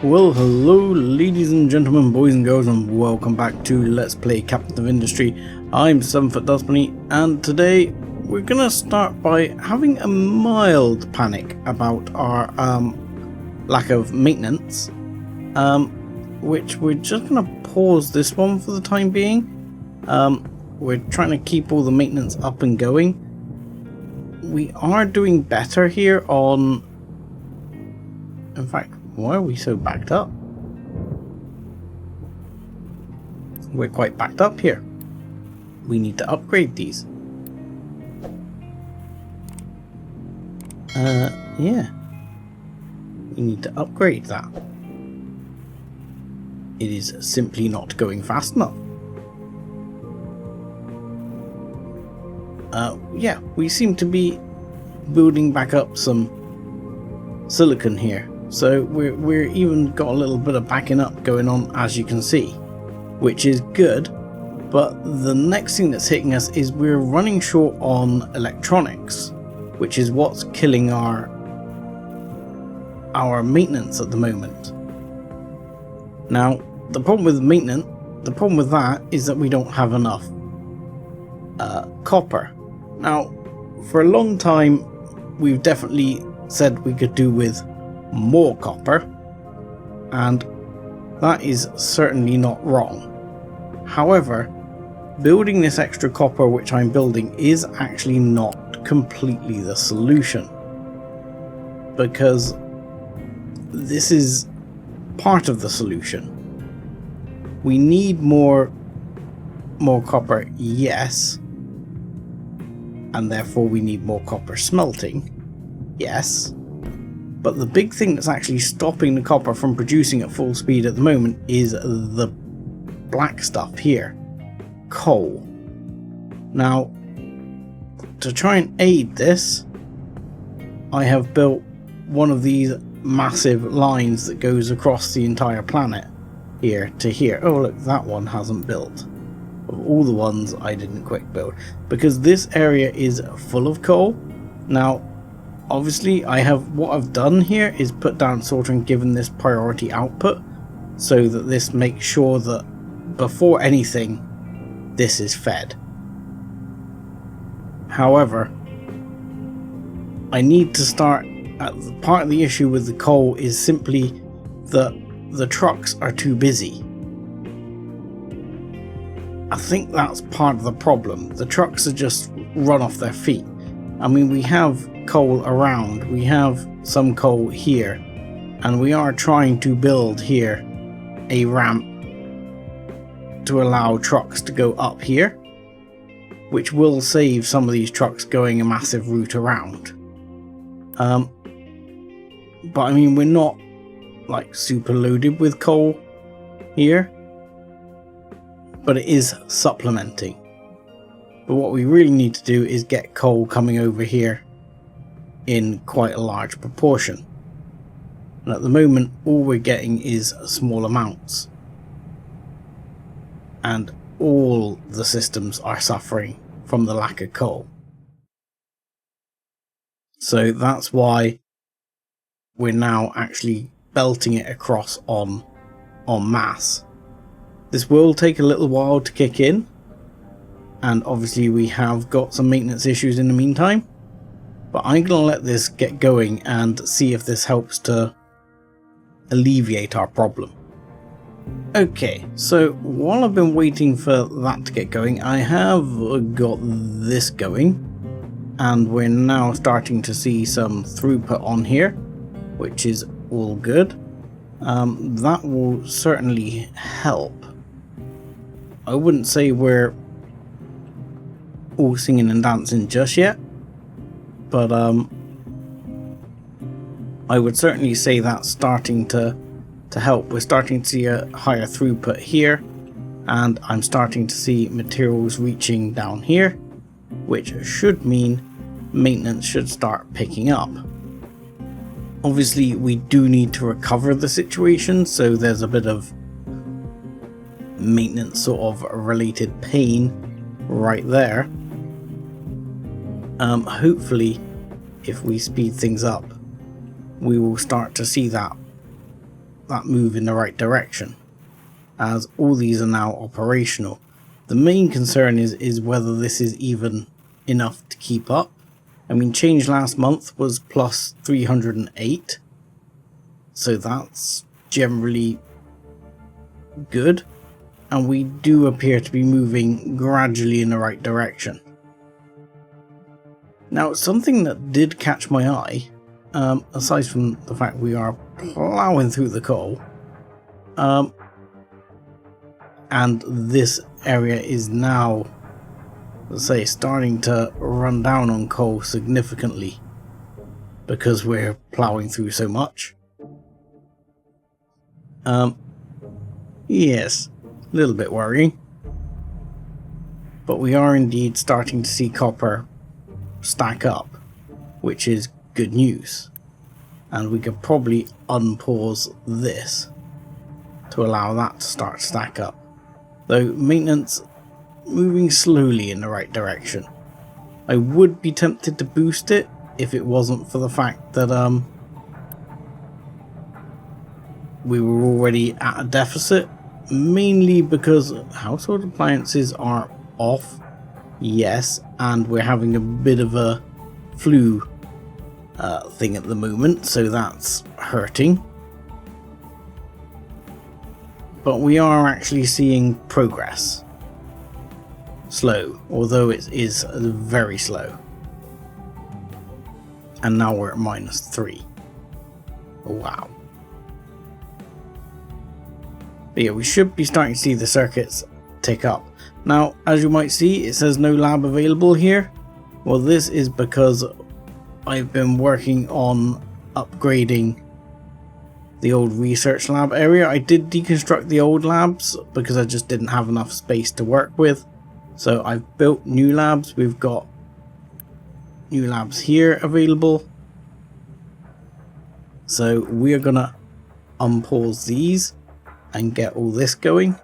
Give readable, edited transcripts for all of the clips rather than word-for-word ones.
Well, hello ladies and gentlemen, boys and girls, and welcome back to Let's Play Captain of Industry. I'm 7foot Dustbunny, and today we're gonna start by having a mild panic about our lack of maintenance, which we're just gonna pause this one for the time being. We're trying to keep all the maintenance up and going. We are doing better here on... In fact, why are we so backed up? We're quite backed up here. We need to upgrade these. Yeah. We need to upgrade that. It is simply not going fast enough. Yeah, we seem to be building back up some silicon here. So we're even got a little bit of backing up going on, as you can see, which is good. But the next thing that's hitting us is we're running short on electronics, which is what's killing our maintenance at the moment. Now, the problem with maintenance, the problem with that is that we don't have enough copper. Now, for a long time, we've definitely said we could do with more copper, and that is certainly not wrong. However, building this extra copper which I'm building is actually not completely the solution, because this is part of the solution. We need more copper, yes, and therefore we need more copper smelting, yes. But the big thing that's actually stopping the copper from producing at full speed at the moment is the black stuff here, coal. Now, to try and aid this, I have built one of these massive lines that goes across the entire planet, here to here. Oh look, that one hasn't built. Of all the ones I didn't quick build, because this area is full of coal. Now, obviously, what I've done here is put down sorter and given this priority output, so that this makes sure that before anything, this is fed. However, I need to start at part of the issue with the coal is simply that the trucks are too busy. I think that's part of the problem. The trucks are just run off their feet. I mean, we have coal around, we have some coal here, and we are trying to build here a ramp to allow trucks to go up here, which will save some of these trucks going a massive route around. But I mean, we're not like super loaded with coal here, but it is supplementing. But what we really need to do is get coal coming over here in quite a large proportion. And at the moment, all we're getting is small amounts. And all the systems are suffering from the lack of coal. So that's why we're now actually belting it across en masse. This will take a little while to kick in. And obviously we have got some maintenance issues in the meantime. But I'm going to let this get going and see if this helps to alleviate our problem. Okay, so while I've been waiting for that to get going, I have got this going. And we're now starting to see some throughput on here, which is all good. That will certainly help. I wouldn't say we're all singing and dancing just yet, but I would certainly say that's starting to help. We're starting to see a higher throughput here, and I'm starting to see materials reaching down here, which should mean maintenance should start picking up. Obviously, we do need to recover the situation, so there's a bit of maintenance sort of related pain right there. Hopefully, if we speed things up, we will start to see that that move in the right direction, as all these are now operational. The main concern is whether this is even enough to keep up. I mean, change last month was plus 308, so that's generally good, and we do appear to be moving gradually in the right direction. Now, something that did catch my eye, aside from the fact we are plowing through the coal, and this area is now, let's say, starting to run down on coal significantly because we're plowing through so much. Yes, a little bit worrying, but we are indeed starting to see copper stack up, which is good news, and we could probably unpause this to allow that to start to stack up, though maintenance moving slowly in the right direction. I would be tempted to boost it if it wasn't for the fact that we were already at a deficit, mainly because household appliances are off, yes, and we're having a bit of a flu thing at the moment, so that's hurting. But we are actually seeing progress. Slow, although it is very slow. And now we're at -3. Wow. But yeah, we should be starting to see the circuits tick up. Now, as you might see, it says no lab available here. Well, this is because I've been working on upgrading the old research lab area. I did deconstruct the old labs because I just didn't have enough space to work with. So I've built new labs. We've got new labs here available. So we are gonna unpause these and get all this going,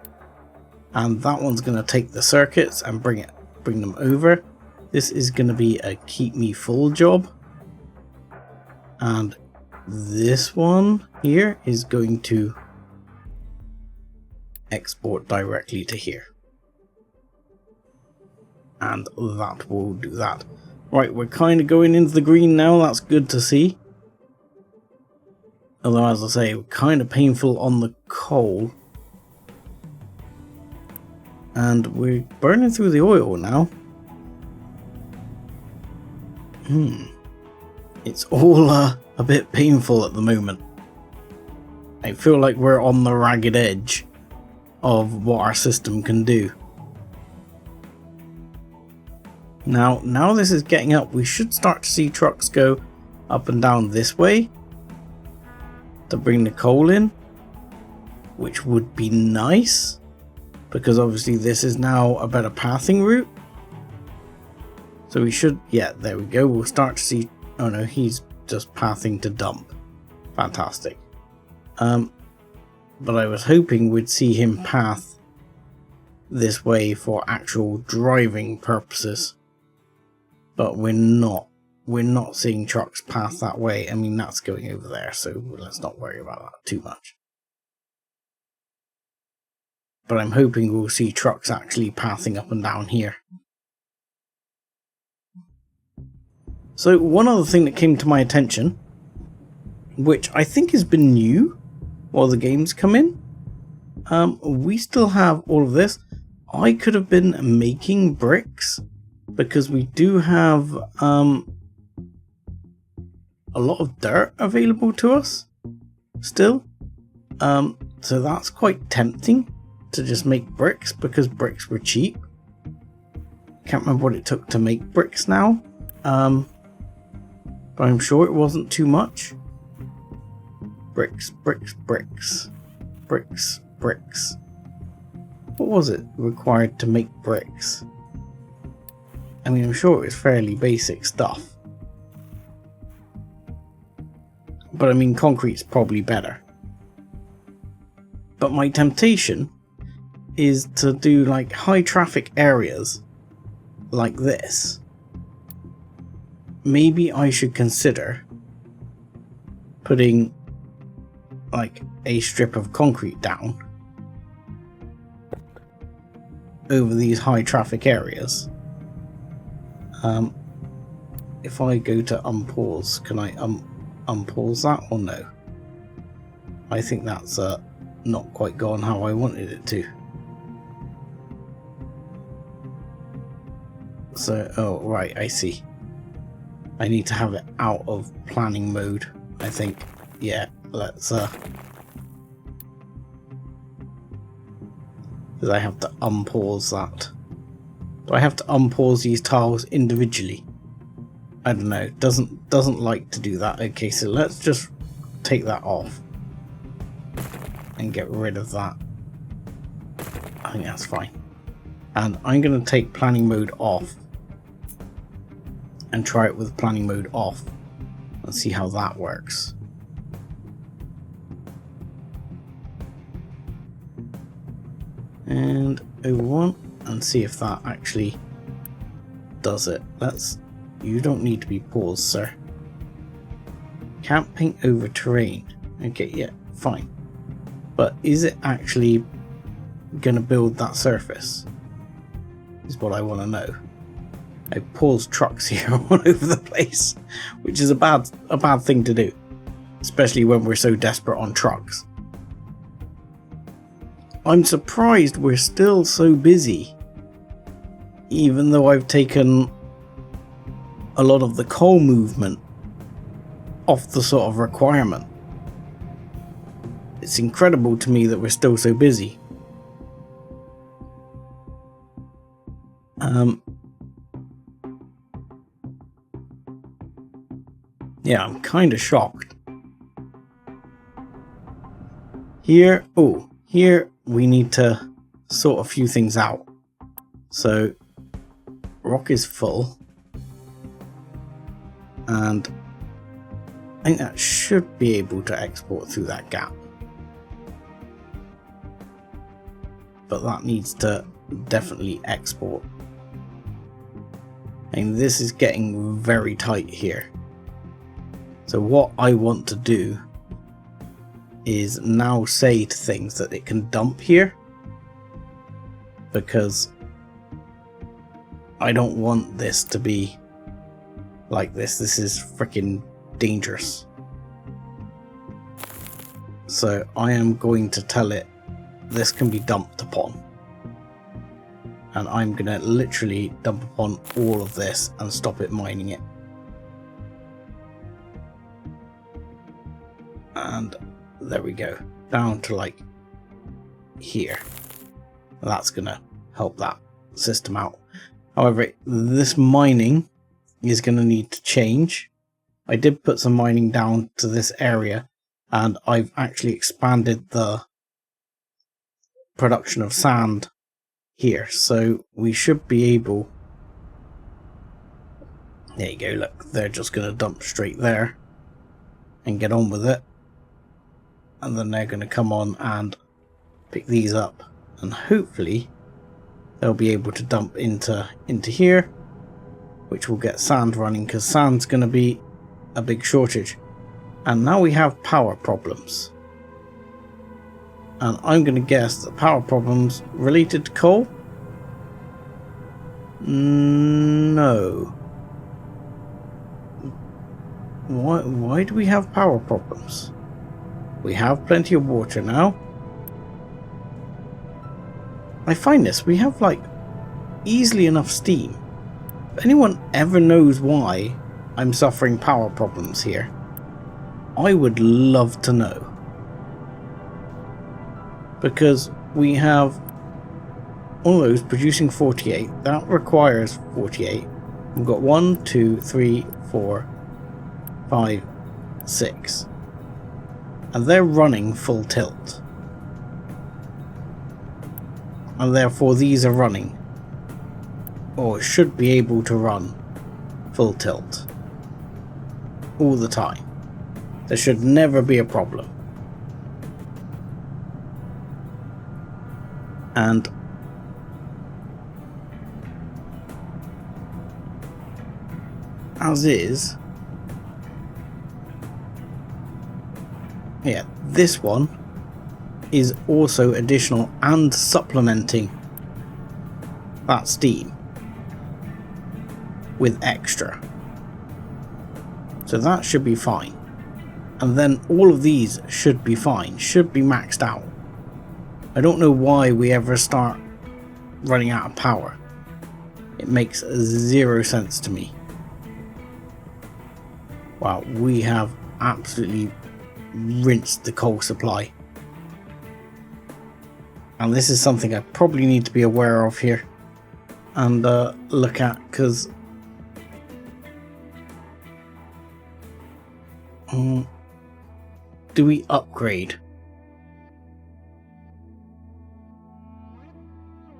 and that one's gonna take the circuits and bring them over. This is gonna be a keep me full job, and this one here is going to export directly to here, and that will do that. Right, we're kind of going into the green now. That's good to see. Although, as I say, kind of painful on the coal. And we're burning through the oil now. It's all a bit painful at the moment. I feel like we're on the ragged edge of what our system can do. Now this is getting up. We should start to see trucks go up and down this way to bring the coal in, which would be nice, because obviously this is now a better pathing route. So we should, yeah, there we go. We'll start to see, oh no, he's just pathing to dump. Fantastic. But I was hoping we'd see him path this way for actual driving purposes. But we're not. We're not seeing trucks path that way. I mean, that's going over there, so let's not worry about that too much. But I'm hoping we'll see trucks actually pathing up and down here. So one other thing that came to my attention, which I think has been new while the game's come in, we still have all of this. I could have been making bricks, because we do have a lot of dirt available to us still. So that's quite tempting to just make bricks, because bricks were cheap. Can't remember what it took to make bricks now. But I'm sure it wasn't too much. Bricks, bricks, bricks. Bricks, bricks. What was it required to make bricks? I mean, I'm sure it was fairly basic stuff. But I mean, concrete's probably better. But my temptation is to do like high traffic areas like this. Maybe I should consider putting like a strip of concrete down over these high traffic areas. If I go to unpause, can I unpause that or no? I think that's not quite gone how I wanted it to. So, oh right, I see. I need to have it out of planning mode, I think. Yeah, let's because I have to unpause that. Do I have to unpause these tiles individually? I don't know. Doesn't like to do that. Okay, so let's just take that off and get rid of that. I think that's fine. And I'm going to take planning mode off and try it with planning mode off and see how that works. And over one and see if that actually does it. You don't need to be paused, sir. Can't paint over terrain. Okay, yeah, fine. But is it actually gonna build that surface? Is what I want to know. I paused trucks here all over the place, which is a bad thing to do, especially when we're so desperate on trucks. I'm surprised we're still so busy, even though I've taken a lot of the coal movement off the sort of requirement. It's incredible to me that we're still so busy. Yeah, I'm kind of shocked. Here we need to sort a few things out. So, rock is full. And I think that should be able to export through that gap. But that needs to definitely export. And this is getting very tight here. So what I want to do is now say to things that it can dump here, because I don't want this to be like this. This is freaking dangerous. So I am going to tell it this can be dumped upon. And I'm going to literally dump upon all of this and stop it mining it. And there we go. Down to like here. That's going to help that system out. However, this mining is going to need to change. I did put some mining down to this area, and I've actually expanded the production of sand here, so we should be able, there you go, look, they're just going to dump straight there and get on with it, and then they're going to come on and pick these up, and hopefully they'll be able to dump into here, which will get sand running, because sand's going to be a big shortage. And now we have power problems, and I'm going to guess that power problems related to coal? No. Why do we have power problems? We have plenty of water now. I find this, we have like easily enough steam. If anyone ever knows why I'm suffering power problems here, I would love to know. Because we have all those producing 48, that requires 48. We've got 1, 2, 3, 4, 5, 6. And they're running full tilt. And therefore these are running, or should be able to run, full tilt. All the time. There should never be a problem. And as is, Yeah, this one is also additional and supplementing that steam with extra. So that should be fine. And then all of these should be fine, should be maxed out. I don't know why we ever start running out of power. It makes zero sense to me. Wow, we have absolutely rinsed the coal supply. And this is something I probably need to be aware of here and look at, because do we upgrade?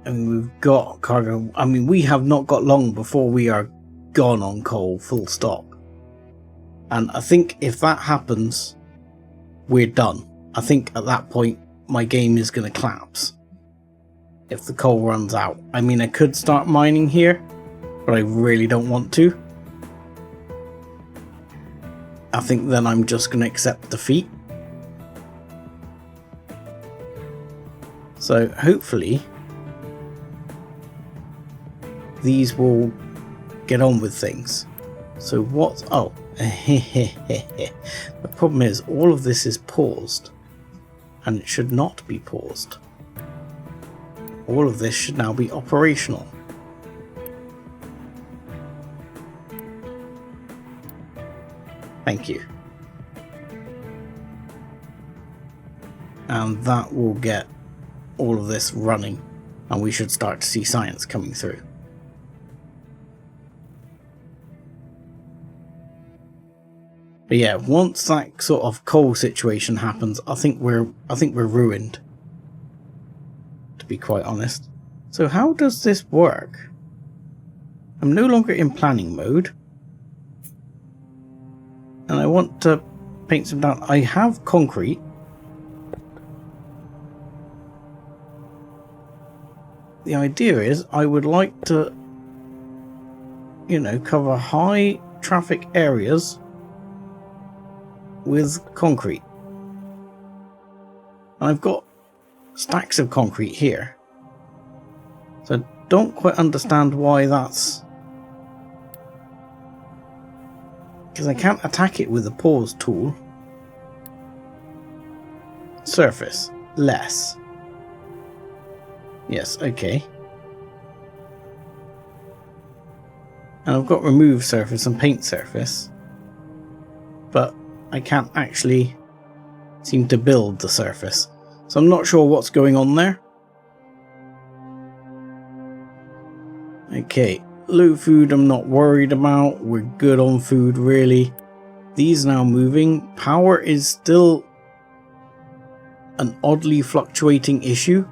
I mean, we've got cargo. I mean, we have not got long before we are gone on coal, full stop. And I think if that happens, we're done. I think at that point, my game is going to collapse. If the coal runs out. I mean, I could start mining here, but I really don't want to. I think then I'm just going to accept defeat. So hopefully these will get on with things. So what? Oh, the problem is all of this is paused, and it should not be paused. All of this should now be operational. Thank you. And that will get all of this running, and we should start to see science coming through. But yeah, once that sort of coal situation happens, I think we're ruined, to be quite honest. So how does this work? I'm no longer in planning mode, and I want to paint some down. I have concrete. The idea is I would like to, cover high traffic areas with concrete. And I've got stacks of concrete here. So I don't quite understand why that's... because I can't attack it with the pause tool. Surface. Less. Yes, okay. And I've got remove surface and paint surface. But I can't actually seem to build the surface. So I'm not sure what's going on there. Okay, low food I'm not worried about. We're good on food really. These now moving. Power is still an oddly fluctuating issue,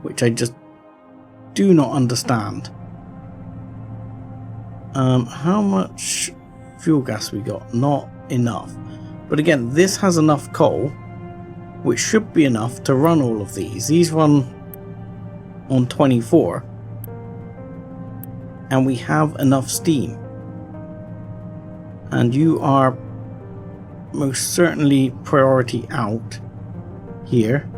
which I just do not understand. How much fuel gas we got? Not enough. But again, this has enough coal, which should be enough to run all of these. These run on 24. And we have enough steam. And you are most certainly priority out here.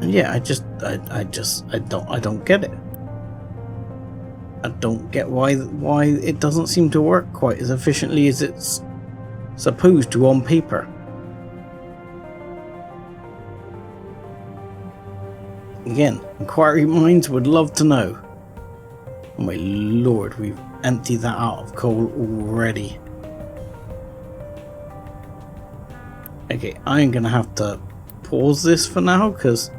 And yeah, I don't get it. I don't get why it doesn't seem to work quite as efficiently as it's supposed to on paper. Again, inquiry minds would love to know. Oh my lord, we've emptied that out of coal already. Okay, I'm gonna have to pause this for now because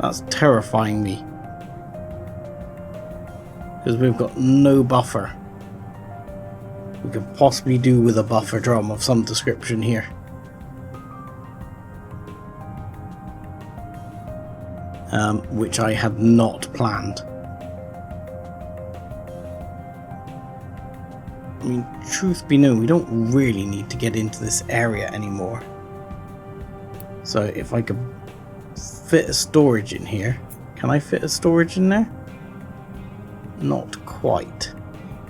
that's terrifying me. Because we've got no buffer. We could possibly do with a buffer drum of some description here. Which I had not planned. I mean, truth be known, we don't really need to get into this area anymore. So if I could fit a storage in here. Can I fit a storage in there? Not quite.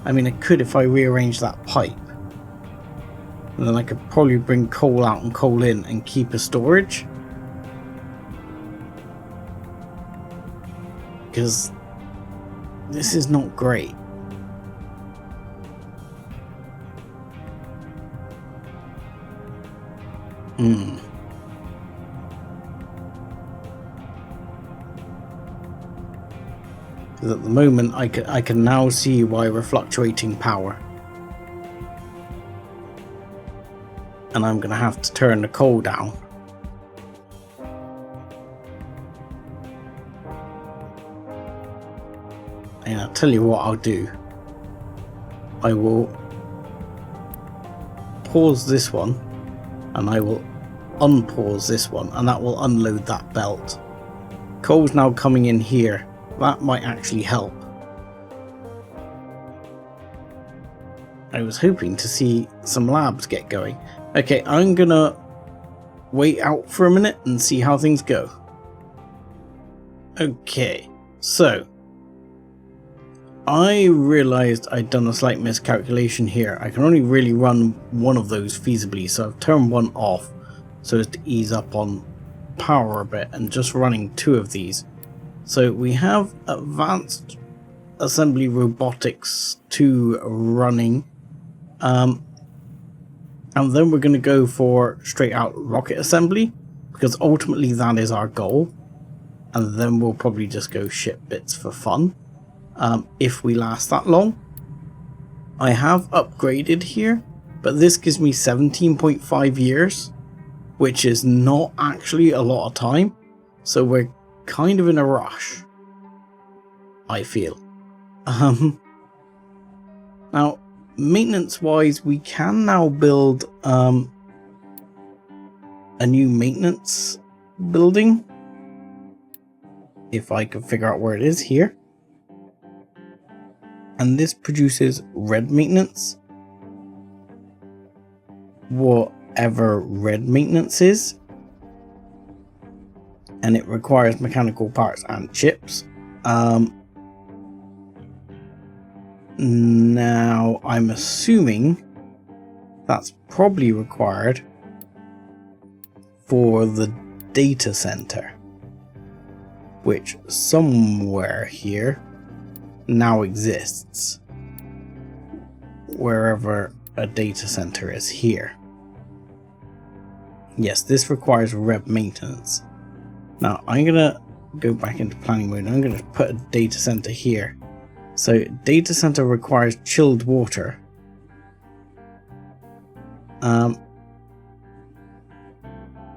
I mean, I could if I rearrange that pipe. And then I could probably bring coal out and coal in and keep a storage. Because this is not great. Because at the moment I can now see why we're fluctuating power. And I'm going to have to turn the coal down. And I'll tell you what I'll do. I will pause this one and I will unpause this one, and that will unload that belt. Coal's now coming in here. That might actually help. I was hoping to see some labs get going. Okay, I'm gonna wait out for a minute and see how things go. Okay, so I realized I'd done a slight miscalculation here. I can only really run one of those feasibly, so I've turned one off so as to ease up on power a bit, and just running two of these. So we have Advanced Assembly Robotics 2 running, and then we're going to go for straight out rocket assembly, because ultimately that is our goal, and then we'll probably just go ship bits for fun, if we last that long. I have upgraded here, but this gives me 17.5 years, which is not actually a lot of time, so we're kind of in a rush, I feel. Now, maintenance wise, we can now build a new maintenance building, if I can figure out where it is here. And this produces red maintenance, whatever red maintenance is. And it requires mechanical parts and chips. Now, I'm assuming that's probably required for the data center, which somewhere here now exists, wherever a data center is here. Yes, this requires rev maintenance. Now I'm gonna go back into planning mode and I'm gonna put a data center here. So data center requires chilled water.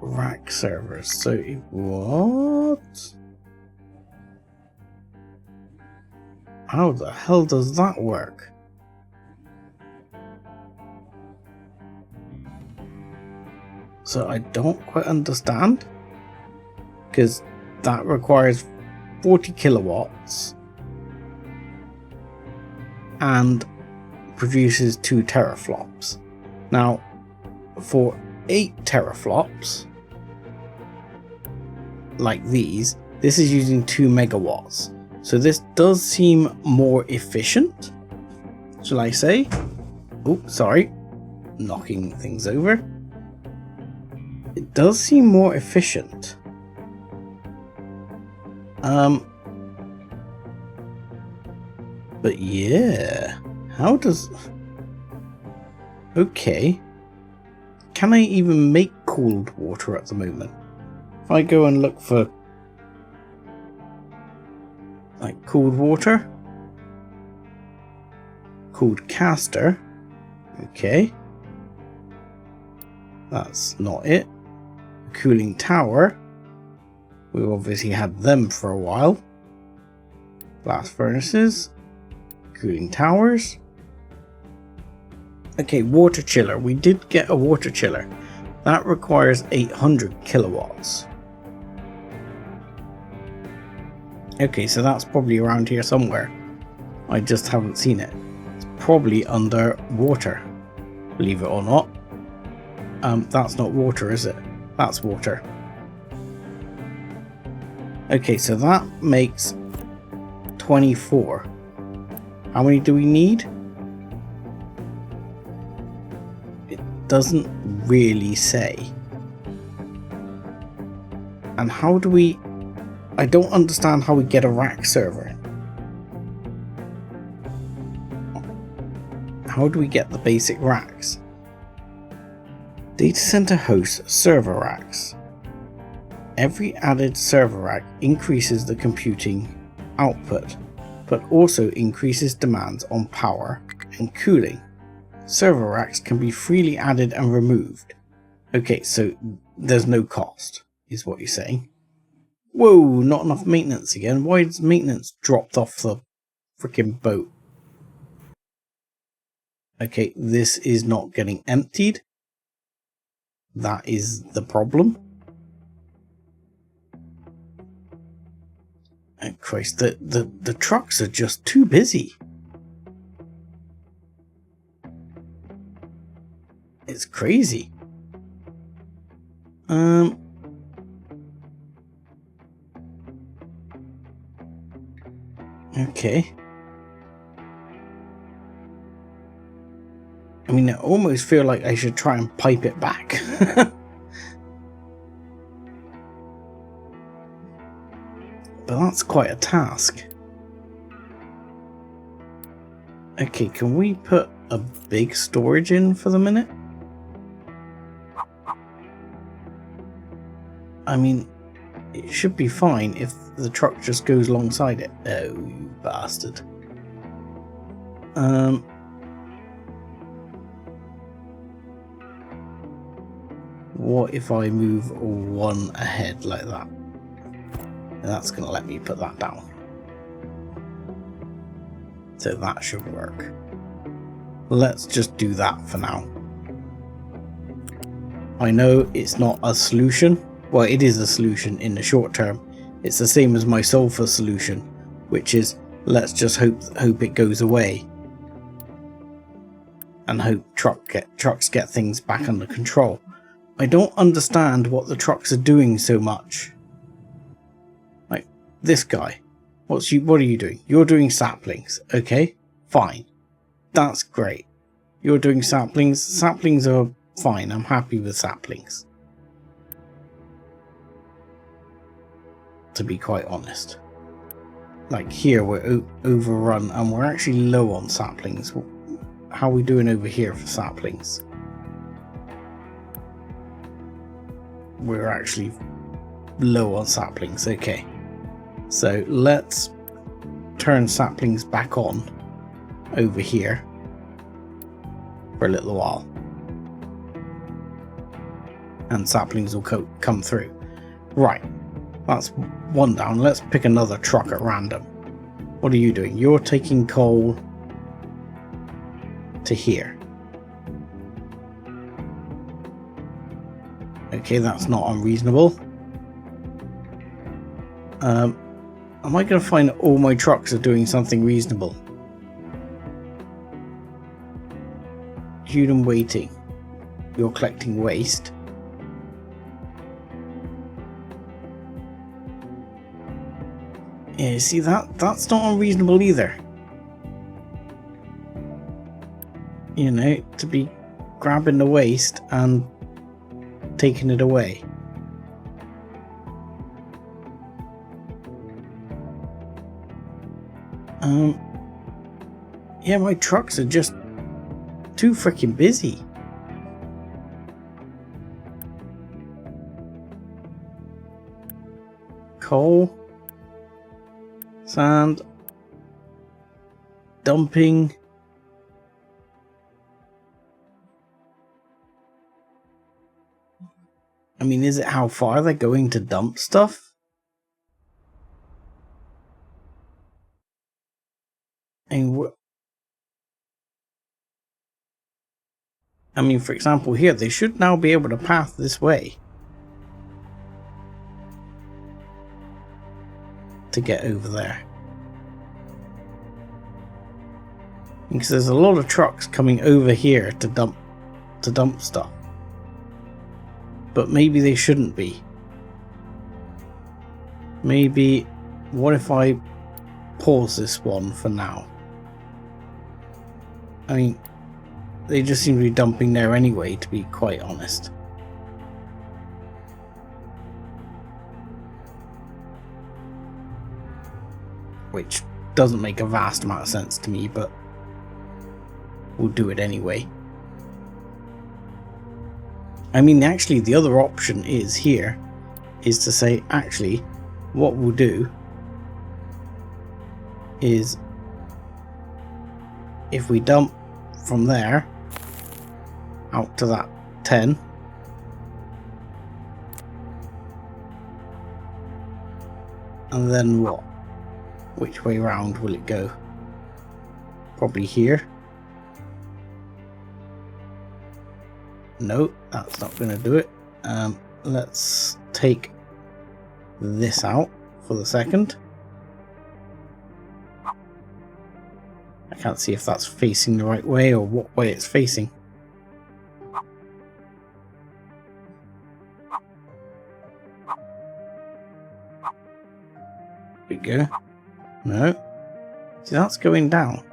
Rack servers. So what? How the hell does that work? So I don't quite understand, because that requires 40 kilowatts and produces 2 teraflops. Now, for 8 teraflops, like these, this is using 2 megawatts. So this does seem more efficient, shall I say? Oh, sorry, knocking things over. It does seem more efficient. But yeah, how does... Okay. Can I even make cooled water at the moment? If I go and look for like cooled water, cooled caster, okay, that's not it. Cooling tower, we've obviously had them for a while. Blast furnaces, cooling towers. Okay, water chiller. We did get a water chiller. That requires 800 kilowatts. Okay, so that's probably around here somewhere. I just haven't seen it. It's probably under water, believe it or not. That's not water, is it? That's water. Okay, so that makes 24. How many do we need? It doesn't really say. And how do we... I don't understand how we get a rack server. How do we get the basic racks? Data center hosts server racks. Every added server rack increases the computing output, but also increases demands on power and cooling. Server racks can be freely added and removed. Okay, so there's no cost, is what you're saying. Whoa, not enough maintenance again. Why is maintenance dropped off the freaking boat? Okay, this is not getting emptied. That is the problem. Oh Christ, the trucks are just too busy. It's crazy. Okay. I mean, I almost feel like I should try and pipe it back. But that's quite a task. Okay, can we put a big storage in for the minute? I mean, it should be fine if the truck just goes alongside it. Oh, you bastard. What if I move one ahead like that? That's going to let me put that down. So that should work. Let's just do that for now. I know it's not a solution. Well, it is a solution in the short term. It's the same as my sulfur solution, which is let's just hope it goes away. And hope trucks get things back under control. I don't understand what the trucks are doing so much. Like this guy. What are you doing? You're doing saplings. Okay, fine. That's great. You're doing saplings. Saplings are fine. I'm happy with saplings. To be quite honest. Like here we're overrun and we're actually low on saplings. How are we doing over here for saplings? We're actually low on saplings. Okay. So let's turn saplings back on over here for a little while. And saplings will come through. Right. That's one down. Let's pick another truck at random. What are you doing? You're taking coal to here. Okay, that's not unreasonable. Am I going to find that all my trucks are doing something reasonable? Student waiting. You're collecting waste. Yeah, see that's not unreasonable either. You know, to be grabbing the waste and taking it away. Yeah, my trucks are just too freaking busy. Coal, sand, dumping. I mean, is it how far they're going to dump stuff? I mean, for example, here, they should now be able to path this way to get over there. Because there's a lot of trucks coming over here to dump stuff. But maybe they shouldn't be. Maybe, what if I pause this one for now? I mean, they just seem to be dumping there anyway, to be quite honest. Which doesn't make a vast amount of sense to me, but we'll do it anyway. I mean, actually, the other option is here, is to say, actually, what we'll do is, if we dump from there out to that 10, and then what? Which way round will it go? Probably here. No, that's not going to do it. Let's take this out for the second. I can't see if that's facing the right way or what way it's facing. There we go. No. See, that's going down.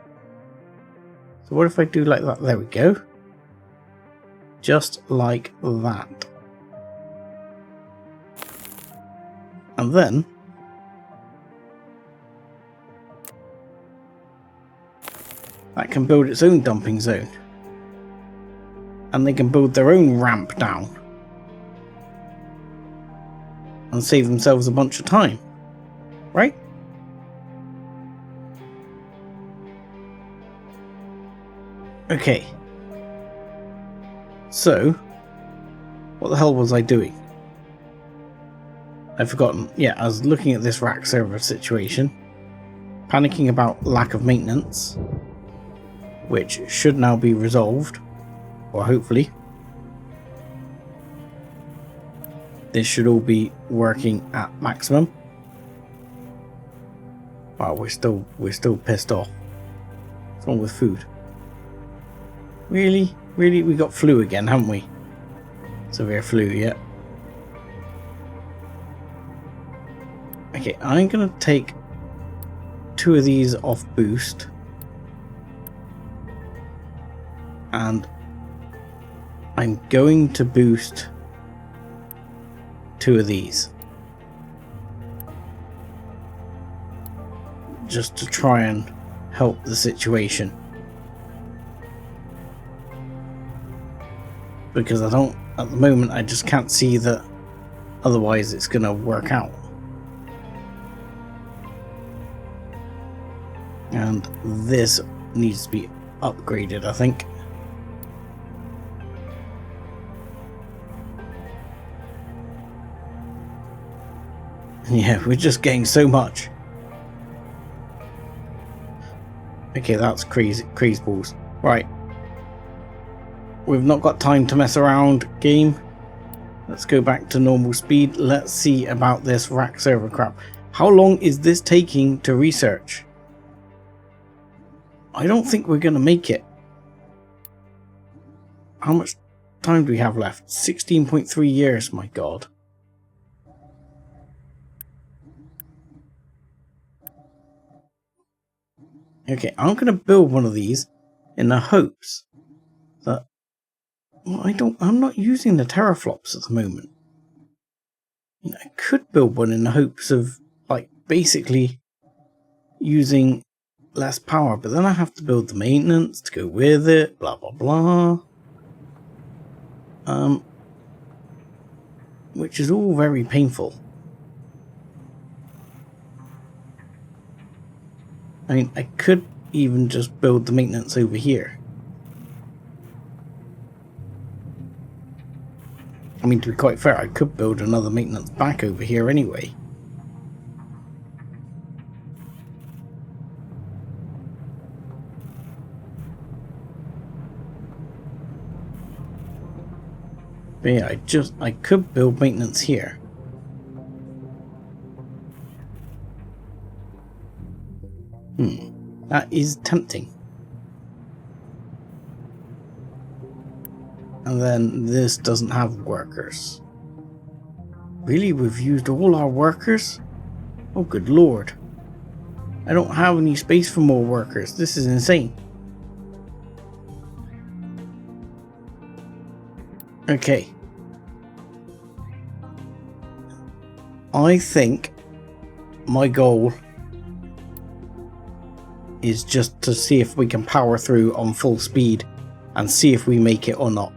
So what if I do like that? There we go. Just like that. And then that can build its own dumping zone. And they can build their own ramp down. And save themselves a bunch of time. Right? Okay. So, what the hell was I doing? I've forgotten. Yeah, I was looking at this rack server situation, panicking about lack of maintenance, which should now be resolved, or hopefully. This should all be working at maximum. Wow, we're still pissed off. What's wrong with food? Really? Really? We got flu again, haven't we? Severe flu, yeah. Okay, I'm going to take 2 of these off boost. And I'm going to boost 2 of these. Just to try and help the situation. Because I don't, at the moment, I just can't see that otherwise it's going to work out. And this needs to be upgraded, I think. Yeah, we're just getting so much. Okay, that's crazy balls. Right. We've not got time to mess around, game. Let's go back to normal speed. Let's see about this rack server crap. How long is this taking to research? I don't think we're going to make it. How much time do we have left? 16.3 years, my god. Okay, I'm going to build one of these in the hopes that... Well, I'm not using the teraflops at the moment. I could build one in the hopes of, like, basically using less power, but then I have to build the maintenance to go with it, blah blah blah. Which is all very painful. I mean, I could even just build the maintenance over here. I mean, to be quite fair, I could build another maintenance back over here anyway. But yeah, I could build maintenance here. That is tempting. And then this doesn't have workers. Really? We've used all our workers? Oh, good lord. I don't have any space for more workers. This is insane. Okay. I think my goal is just to see if we can power through on full speed and see if we make it or not.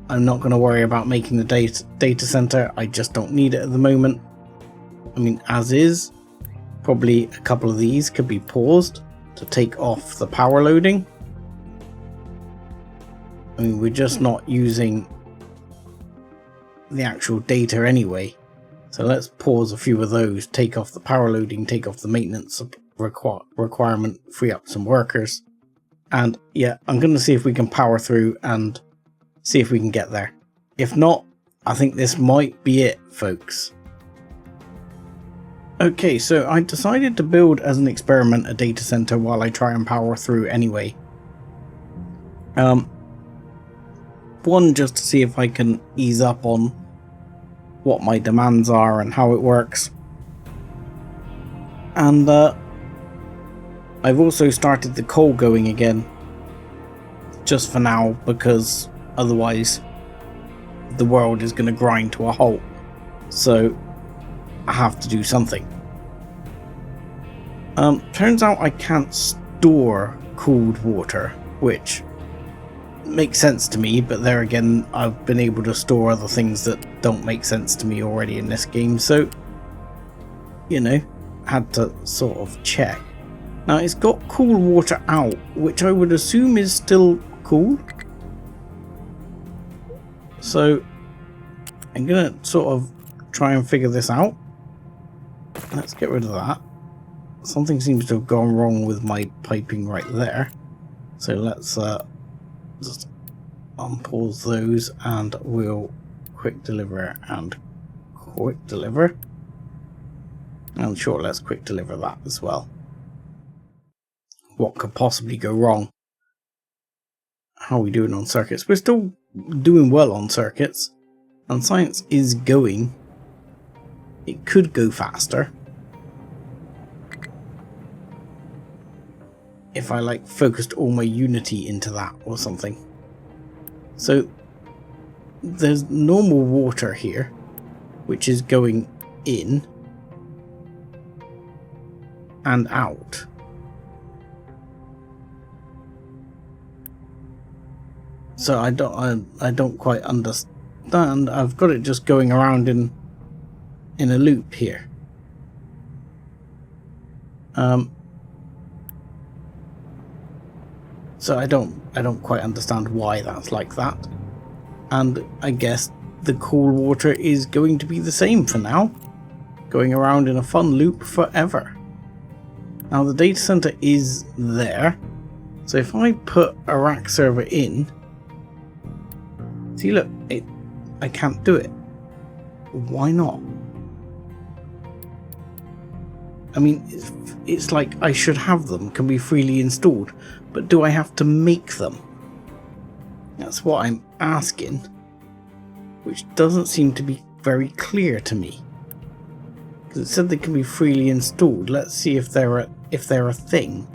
I'm not going to worry about making the data center. I just don't need it at the moment. I mean, as is, probably a couple of these could be paused to take off the power loading. I mean, we're just not using the actual data anyway. So let's pause a few of those, take off the power loading, take off the maintenance requirement, free up some workers. And yeah, I'm going to see if we can power through and see if we can get there. If not, I think this might be it, folks. Okay, so I decided to build as an experiment a data center while I try and power through anyway. One, just to see if I can ease up on what my demands are and how it works. And I've also started the coal going again, just for now, because otherwise the world is going to grind to a halt. So I have to do something. Turns out I can't store cooled water, which makes sense to me, but there again, I've been able to store other things that don't make sense to me already in this game, so, you know, had to sort of check. Now, it's got cool water out, which I would assume is still cool. So, I'm gonna sort of try and figure this out. Let's get rid of that. Something seems to have gone wrong with my piping right there. So let's just unpause those and we'll quick deliver and quick deliver. And sure, let's quick deliver that as well. What could possibly go wrong? How are we doing on circuits? We're still doing well on circuits, and science is going. It could go faster if I like focused all my unity into that or something. So there's normal water here, which is going in and out. So I don't quite understand. I've got it just going around in a loop here. So I don't quite understand why that's like that. And I guess the cool water is going to be the same for now, going around in a fun loop forever. Now the data center is there, so if I put a rack server in, see, look, I can't do it. Why not? I mean, it's like I should have them, can be freely installed, but do I have to make them? That's what I'm asking, which doesn't seem to be very clear to me. Because it said they can be freely installed. Let's see if they're a thing.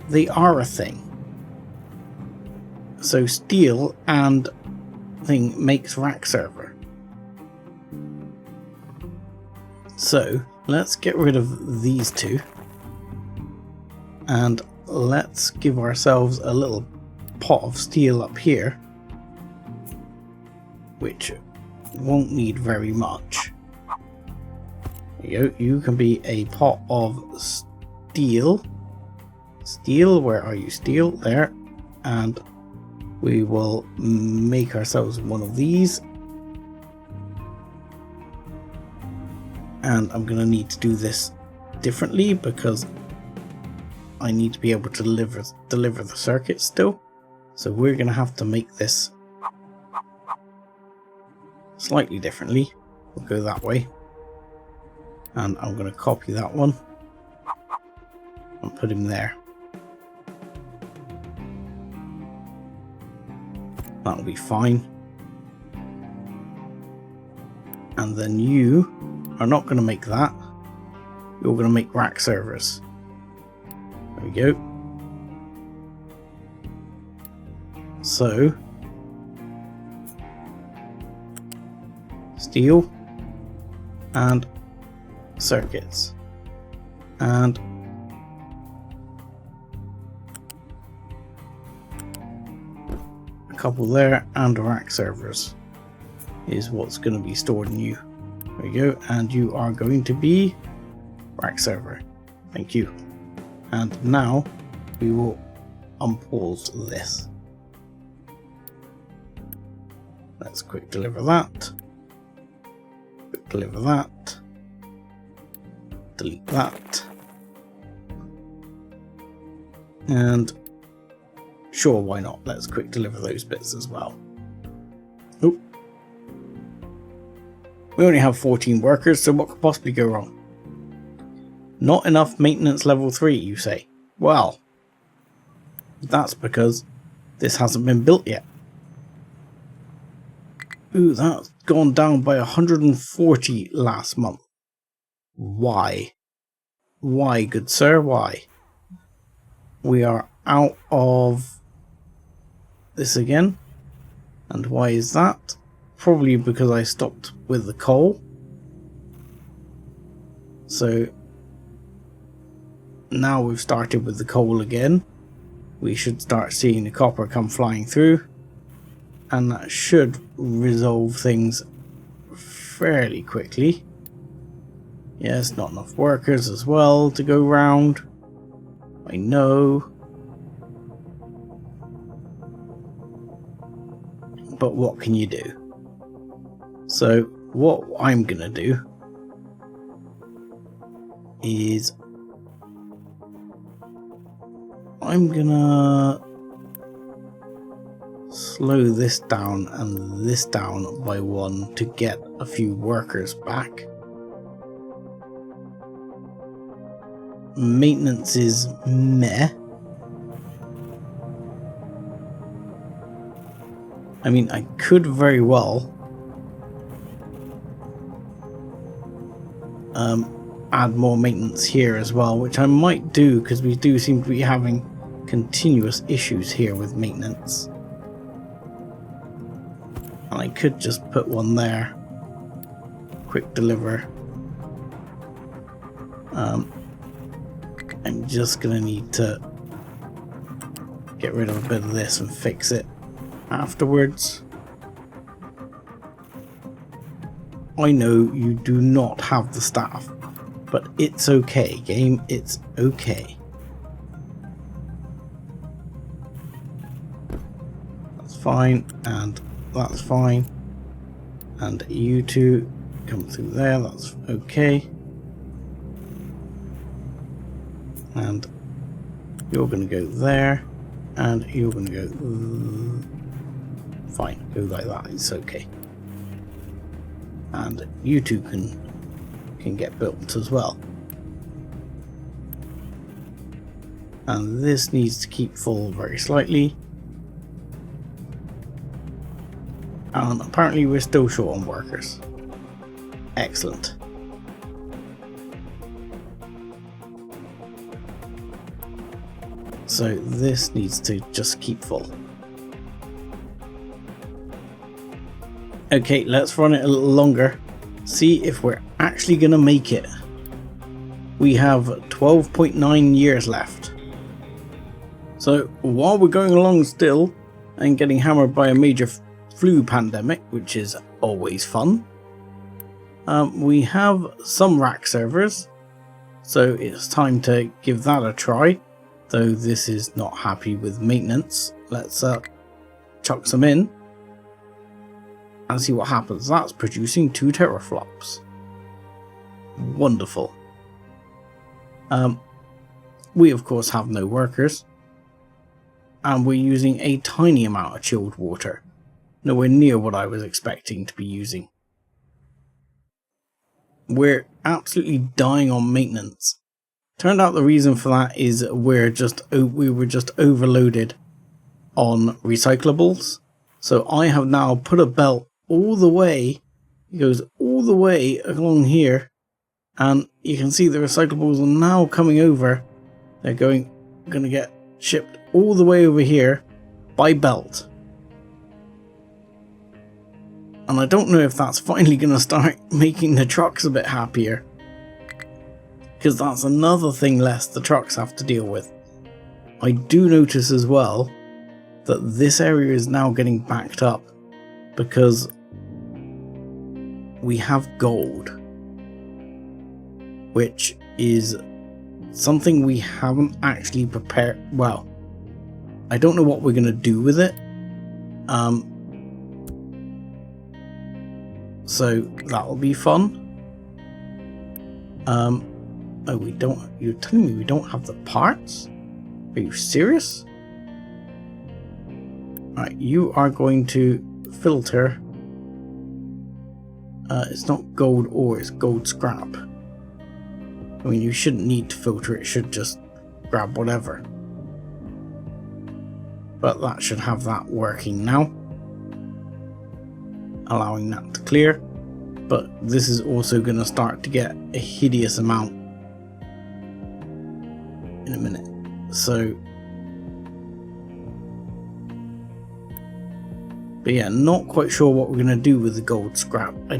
They are a thing. So steel and thing makes rack server. So let's get rid of these two. And let's give ourselves a little pot of steel up here, which won't need very much. There you go. You can be a pot of steel. Steel, where are you? Steel, there. And we will make ourselves one of these. And I'm going to need to do this differently because I need to be able to deliver the circuit still. So we're going to have to make this slightly differently. We'll go that way. And I'm going to copy that one and put him there. That'll be fine. And then you are not going to make that. you're going to make rack servers. There we go. So, steel and circuits and a couple there, and rack servers is what's going to be stored in you. There we go, and you are going to be rack server. Thank you. And now we will unpause this. Let's quick deliver that. Quick deliver that. Delete that. And sure, why not? Let's quick deliver those bits as well. Oh. We only have 14 workers, so what could possibly go wrong? Not enough maintenance level 3, you say? Well, that's because this hasn't been built yet. Ooh, that's gone down by 140 last month. Why? Why, good sir, why? We are out of this again. And why is that? Probably because I stopped with the coal. So now we've started with the coal again. We should start seeing the copper come flying through. And that should resolve things fairly quickly. Yes, not enough workers as well to go round. I know. But what can you do? So what I'm gonna do is I'm gonna slow this down and this down by 1 to get a few workers back. Maintenance is meh. I mean, I could very well add more maintenance here as well, which I might do because we do seem to be having continuous issues here with maintenance. And I could just put one there. Quick deliver. I'm just gonna need to get rid of a bit of this and fix it afterwards. I know you do not have the staff, but it's okay, game, it's okay. That's fine, and that's fine. And you two come through there, that's okay. And you're going to go there, and you're going to go fine, go like that, it's okay. And you two can get built as well. And this needs to keep full very slightly. And apparently we're still short on workers. Excellent. So this needs to just keep full. Okay, let's run it a little longer. See if we're actually going to make it. We have 12.9 years left. So while we're going along still and getting hammered by a major flu pandemic, which is always fun, we have some rack servers. So it's time to give that a try. Though this is not happy with maintenance. Let's chuck some in and see what happens. That's producing 2 teraflops. Wonderful. We of course have no workers, and we're using a tiny amount of chilled water. Nowhere near what I was expecting to be using. We're absolutely dying on maintenance. Turned out the reason for that is we were just overloaded on recyclables. So I have now put a belt all the way, it goes all the way along here And you can see the recyclables are now coming over. They're going to get shipped all the way over here by belt. And I don't know if that's finally going to start making the trucks a bit happier. Because that's another thing less the trucks have to deal with. I do notice as well that this area is now getting backed up because we have gold, which is something we haven't actually prepared. Well, I don't know what we're going to do with it. So that'll be fun. Oh, we don't. You're telling me we don't have the parts? Are you serious? Right, you are going to filter. It's not gold ore, it's gold scrap. I mean, you shouldn't need to filter it, should just grab whatever. But that should have that working now. Allowing that to clear. But this is also going to start to get a hideous amount in a minute. So, but yeah, not quite sure what we're going to do with the gold scrap. I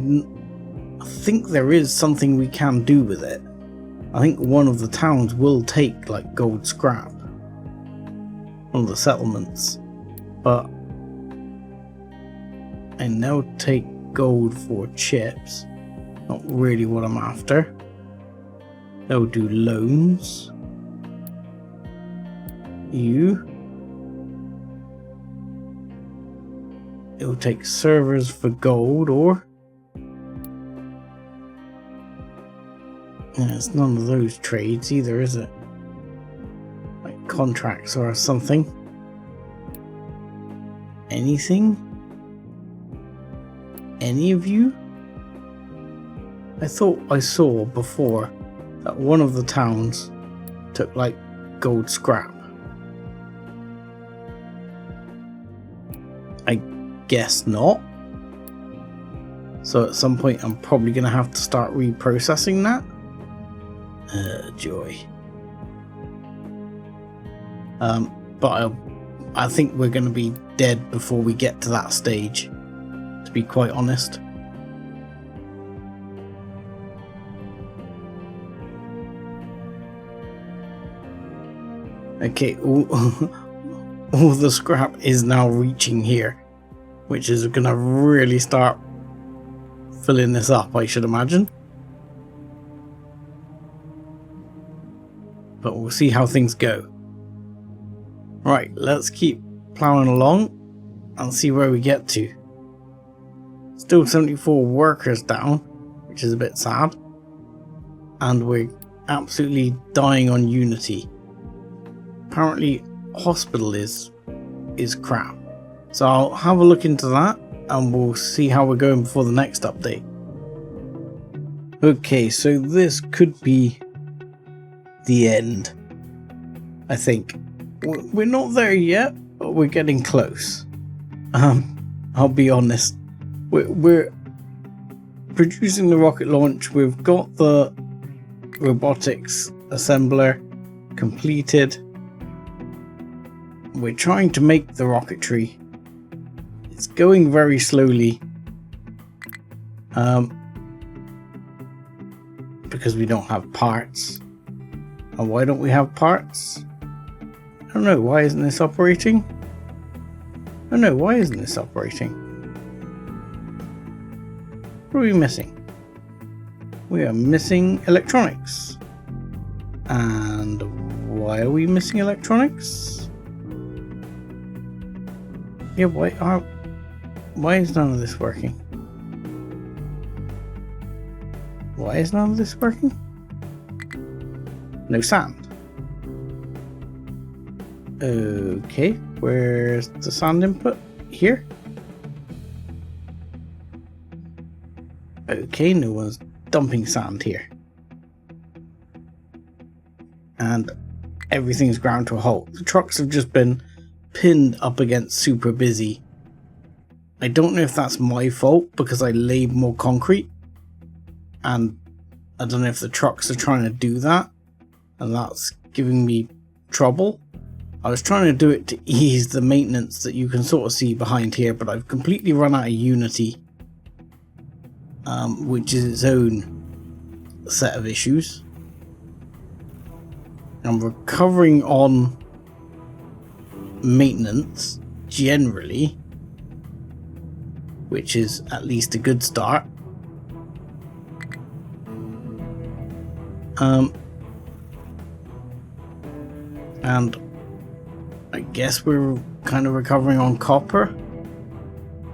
think there is something we can do with it. I think one of the towns will take like gold scrap. One of the settlements. But and they'll take gold for chips. Not really what I'm after. They'll do loans. It'll take servers for gold or it's none of those trades either, is it? Like contracts or something. Anything? Any of you? I thought I saw before that one of the towns took like gold scrap. I guess not. So at some point I'm probably going to have to start reprocessing that. Joy. But I think we're going to be dead before we get to that stage, to be quite honest. Okay, all the scrap is now reaching here, which is going to really start filling this up, I should imagine. But we'll see how things go. Right, let's keep plowing along and see where we get to. Still 74 workers down, which is a bit sad. And we're absolutely dying on Unity. Apparently, hospital is crap. So I'll have a look into that and we'll see how we're going before the next update. Okay, so this could be the end, I think. We're not there yet, but we're getting close. I'll be honest. We're producing the rocket launch. We've got the robotics assembler completed. We're trying to make the rocketry. It's going very slowly. Because we don't have parts. And why don't we have parts? I don't know, why isn't this operating? Oh no, why isn't this operating? What are we missing? We are missing electronics. And why are we missing electronics? Yeah, why is none of this working? Why is none of this working? No sand. Okay, where's the sand input? Here? Okay, no one's dumping sand here. And everything's ground to a halt. The trucks have just been pinned up against super busy. I don't know if that's my fault because I laid more concrete and I don't know if the trucks are trying to do that, and that's giving me trouble. I was trying to do it to ease the maintenance that you can sort of see behind here, but I've completely run out of Unity, which is its own set of issues. I'm recovering on maintenance generally, which is at least a good start. And I guess we're kind of recovering on copper.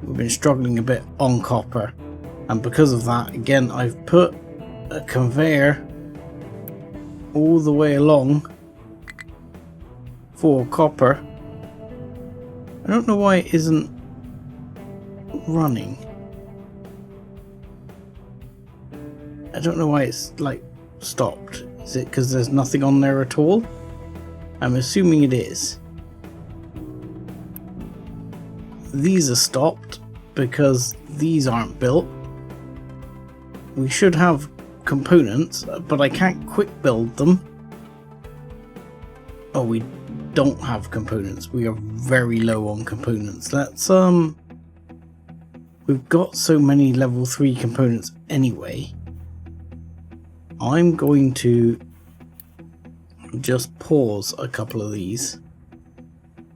We've been struggling a bit on copper, and because of that, again, I've put a conveyor all the way along for copper. I don't know why it isn't running. I don't know why it's like stopped. Is it because there's nothing on there at all? I'm assuming it is. These are stopped because these aren't built. We should have components, but I can't quick build them. Oh, we don't have components. We are very low on components. Let's we've got so many level 3 components anyway. I'm going to just pause a couple of these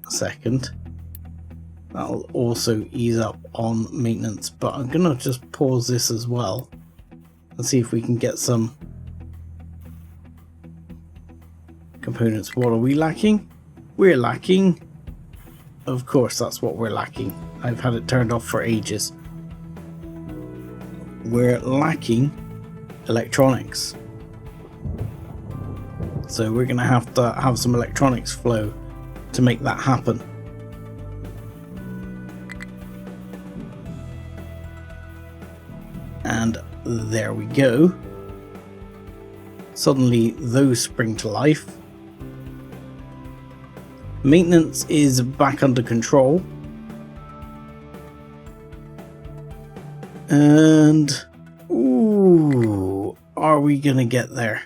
a second. That'll also ease up on maintenance, but I'm gonna just pause this as well and see if we can get some components. What are we lacking? We're lacking, of course that's what we're lacking. I've had it turned off for ages. We're lacking electronics. So we're going to have some electronics flow to make that happen. And there we go. Suddenly those spring to life. Maintenance is back under control. And ooh, are we going to get there?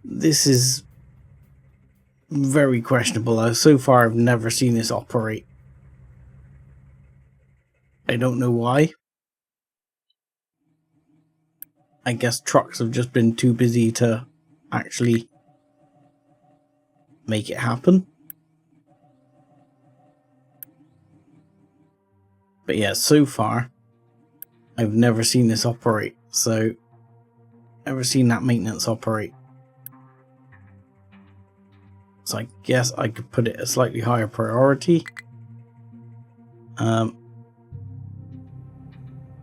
This is very questionable. So far I've never seen this operate. I don't know why. I guess trucks have just been too busy to actually make it happen. But yeah, so far I've never seen this operate. So never seen that maintenance operate. So I guess I could put it a slightly higher priority.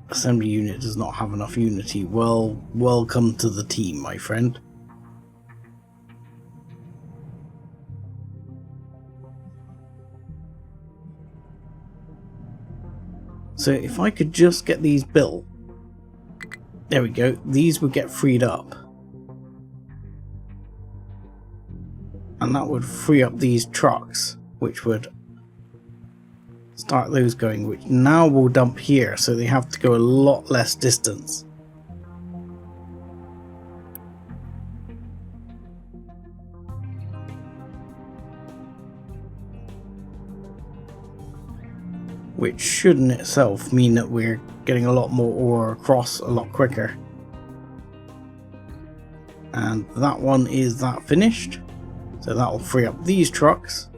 Assembly unit does not have enough Unity. Well, welcome to the team, my friend. So if I could just get these built. There we go. These would get freed up. And that would free up these trucks, which would start those going, which now will dump here, so they have to go a lot less distance. Which should in itself mean that we're getting a lot more ore across a lot quicker. And that one is that finished. So that'll free up these trucks.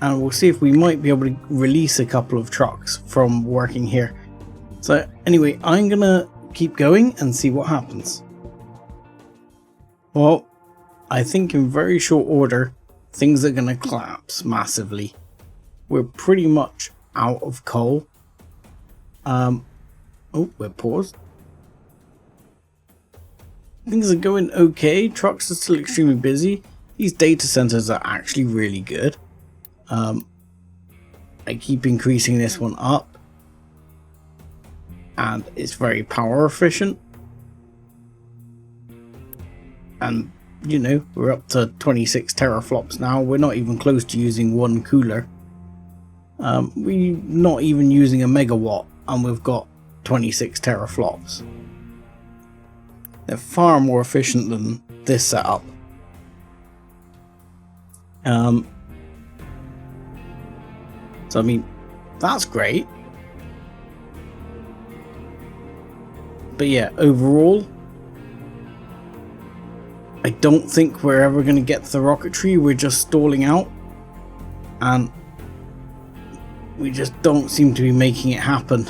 And we'll see if we might be able to release a couple of trucks from working here. So anyway, I'm gonna keep going and see what happens. Well, I think in very short order, things are gonna collapse massively. We're pretty much out of coal. Oh, we're paused. Things are going okay. Trucks are still extremely busy. These data centers are actually really good. I keep increasing this one up. And it's very power efficient. And, you know, we're up to 26 teraflops now. We're not even close to using one cooler. We're not even using a megawatt. And we've got 26 teraflops. They're far more efficient than this setup. So I mean, that's great. But yeah, overall, I don't think we're ever going to get to the rocketry. We're just stalling out. And we just don't seem to be making it happen.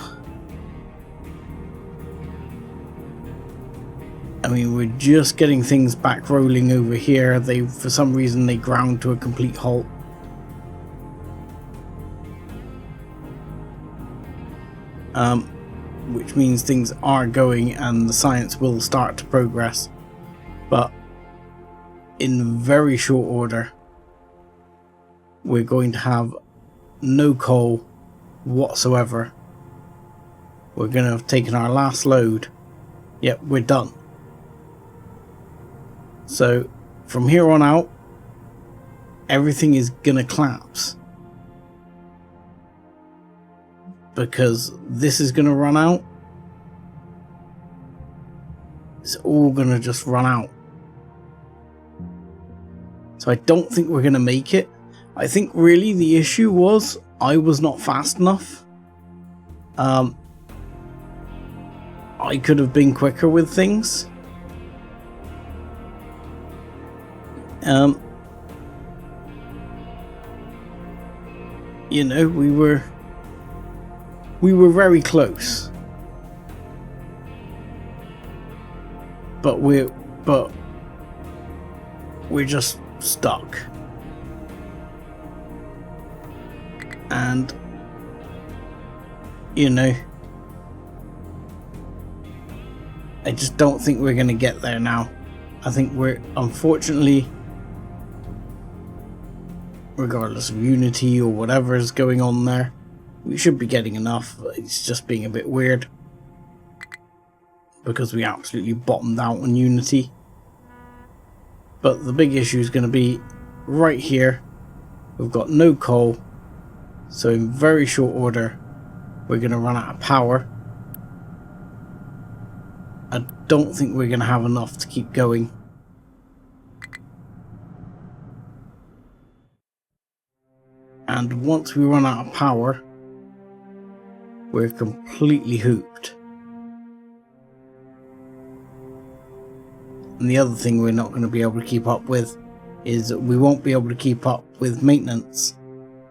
I mean, we're just getting things back rolling over here. For some reason, they ground to a complete halt. Which means things are going and the science will start to progress. But in very short order, we're going to have no coal whatsoever. We're going to have taken our last load. Yep, we're done. So from here on out, everything is going to collapse. Because this is going to run out. It's all going to just run out. So I don't think we're going to make it. I think really the issue was I was not fast enough. I could have been quicker with things. You know, we were very close. But we're just stuck. And you know, I just don't think we're going to get there now. I think we're, unfortunately, regardless of Unity or whatever is going on there, we should be getting enough. It's just being a bit weird because we absolutely bottomed out on Unity. But the big issue is going to be right here. We've got no coal, so in very short order we're going to run out of power. I don't think we're going to have enough to keep going. And once we run out of power, we're completely hooped. And the other thing we're not going to be able to keep up with is that we won't be able to keep up with maintenance,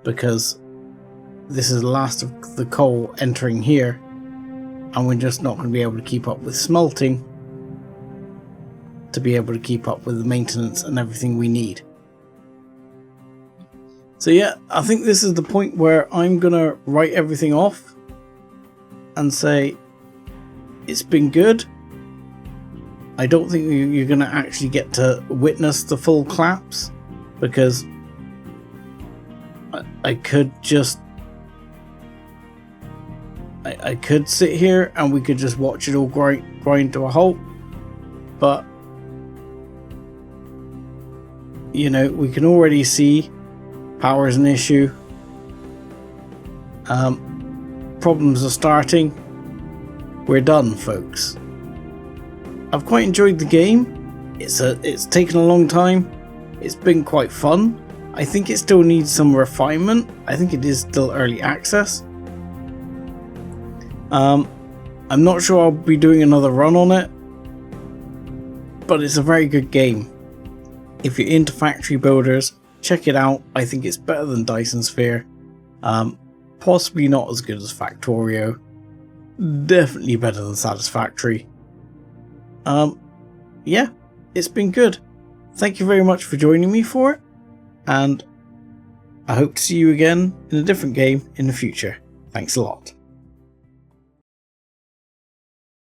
because this is the last of the coal entering here, and we're just not going to be able to keep up with smelting to be able to keep up with the maintenance and everything we need. So yeah, I think this is the point where I'm going to write everything off and say it's been good. I don't think you're going to actually get to witness the full collapse, because I could just... I could sit here and we could just watch it all grind to a halt, but you know, we can already see power is an issue. Problems are starting. We're done, folks. I've quite enjoyed the game. It's taken a long time. It's been quite fun. I think it still needs some refinement. I think it is still early access. I'm not sure I'll be doing another run on it, but it's a very good game. If you're into factory builders, check it out. I think it's better than Dyson Sphere. Possibly not as good as Factorio. Definitely better than Satisfactory. Yeah, it's been good. Thank you very much for joining me for it, and I hope to see you again in a different game in the future. Thanks a lot.